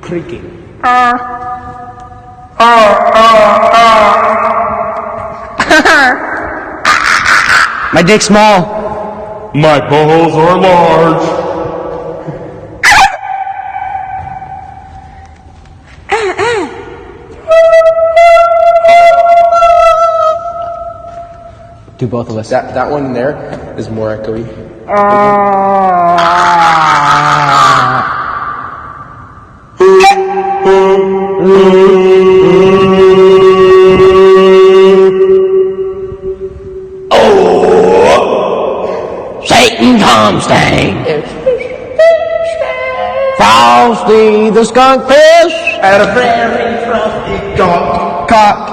creaking. My dick's small. My balls are large. Do both of us. That one there is more echoey. Satan comes stang. Frosty the skunk fish At a very frosty cock.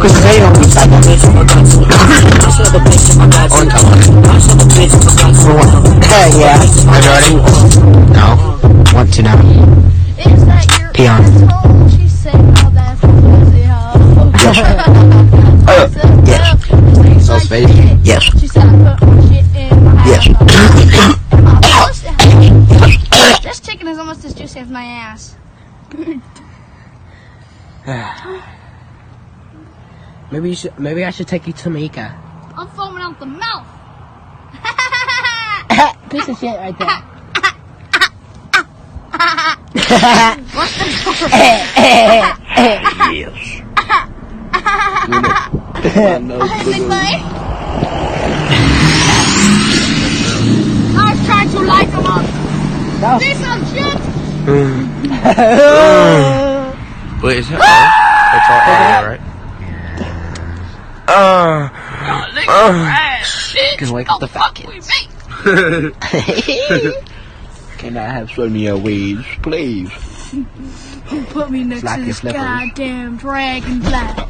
Cause they don't be psycho bitch. Yeah. Are you ready? No. Want to now. Peon. Yes. So space? Yes. Yes. This chicken is almost as juicy as my ass. Maybe I should take you to Mika. I'm foaming out the mouth. Piece of shit right there. What's the Yes. I was trying to light them up. Piece of shit. Wait, is it all? It's all right? Can wake up the fat kids. Can I have some of your weeds, please? Put me next Slap to your this flippers. goddamn dragonfly.